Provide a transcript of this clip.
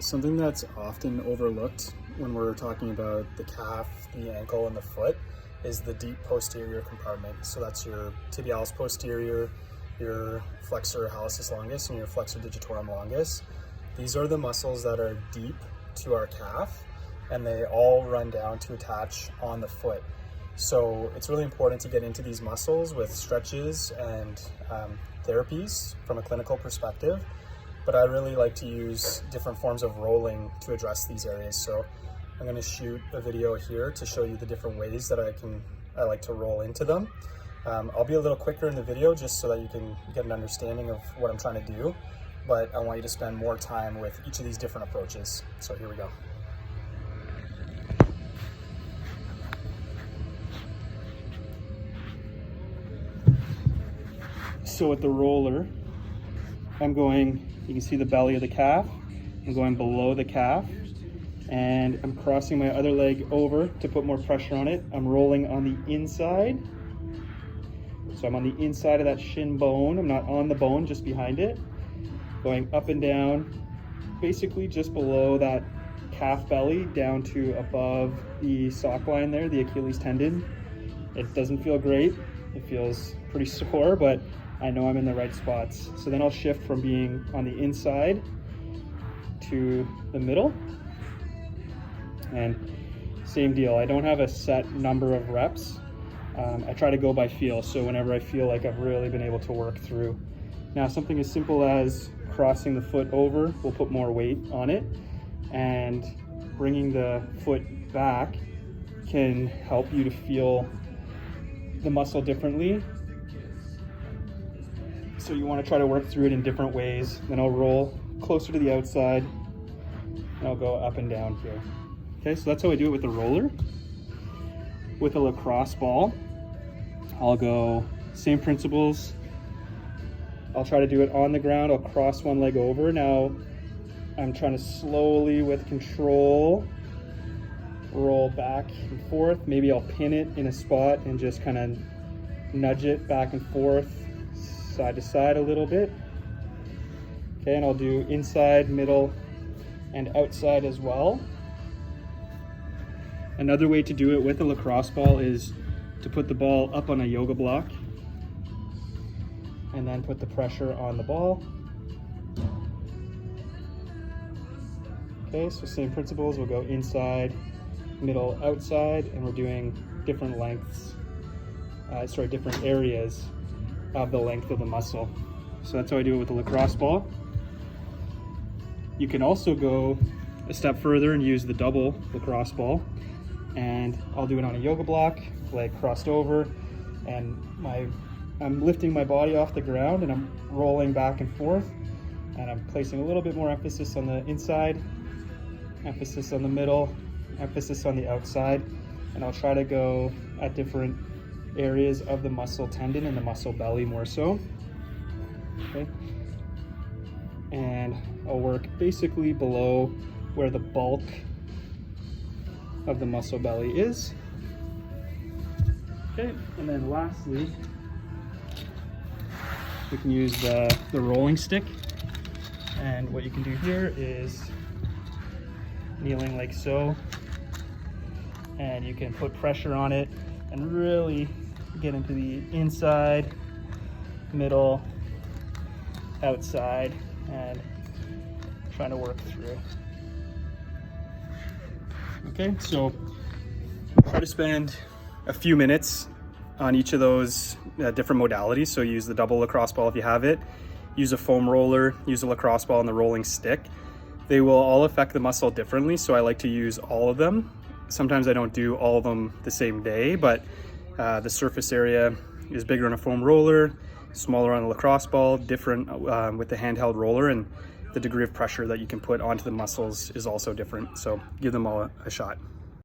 Something that's often overlooked when we're talking about the calf, the ankle, and the foot is the deep posterior compartment. So that's your tibialis posterior, your flexor hallucis longus, and your flexor digitorum longus. These are the muscles that are deep to our calf, and they all run down to attach on the foot. So it's really important to get into these muscles with stretches and therapies from a clinical perspective. But I really like to use different forms of rolling to address these areas. So I'm going to shoot a video here to show you the different ways that I like to roll into them. I'll be a little quicker in the video just so that you can get an understanding of what I'm trying to do, but I want you to spend more time with each of these different approaches. So here we go. So with the roller, you can see the belly of the calf. I'm going below the calf, and I'm crossing my other leg over to put more pressure on it. I'm rolling on the inside. So I'm on the inside of that shin bone. I'm not on the bone, just behind it. Going up and down, basically just below that calf belly down to above the sock line there, the Achilles tendon. It doesn't feel great. It feels pretty sore, but I know I'm in the right spots. So then I'll shift from being on the inside to the middle. And same deal, I don't have a set number of reps. I try to go by feel. So whenever I feel like I've really been able to work through. Now something as simple as crossing the foot over will put more weight on it, and bringing the foot back can help you to feel the muscle differently. So you want to try to work through it in different ways. Then I'll roll closer to the outside and I'll go up and down here. Okay, so that's how I do it with the roller. With a lacrosse ball, I'll go same principles. I'll try to do it on the ground. I'll cross one leg over. Now I'm trying to slowly, with control, roll back and forth. Maybe I'll pin it in a spot and just kind of nudge it back and forth, side to side a little bit. Okay, and I'll do inside, middle, and outside as well. Another way to do it with a lacrosse ball is to put the ball up on a yoga block and then put the pressure on the ball. Okay, so same principles, we'll go inside, middle, outside, and we're doing different lengths, different areas of the length of the muscle. So that's how I do it with the lacrosse ball. You can also go a step further and use the double lacrosse ball, and I'll do it on a yoga block, leg crossed over, and I'm lifting my body off the ground and I'm rolling back and forth, and I'm placing a little bit more emphasis on the inside, emphasis on the middle, emphasis on the outside, and I'll try to go at different areas of the muscle tendon and the muscle belly more so. Okay, and I'll work basically below where the bulk of the muscle belly is. Okay, and then lastly, we can use the rolling stick, and what you can do here is kneeling like so, and you can put pressure on it and really get into the inside, middle, outside, and trying to work through. Okay, so try to spend a few minutes on each of those different modalities. So use the double lacrosse ball if you have it, use a foam roller, use a lacrosse ball and the rolling stick. They will all affect the muscle differently, so I like to use all of them. Sometimes I don't do all of them the same day, but the surface area is bigger on a foam roller, smaller on a lacrosse ball, different with the handheld roller, and the degree of pressure that you can put onto the muscles is also different. So give them all a shot.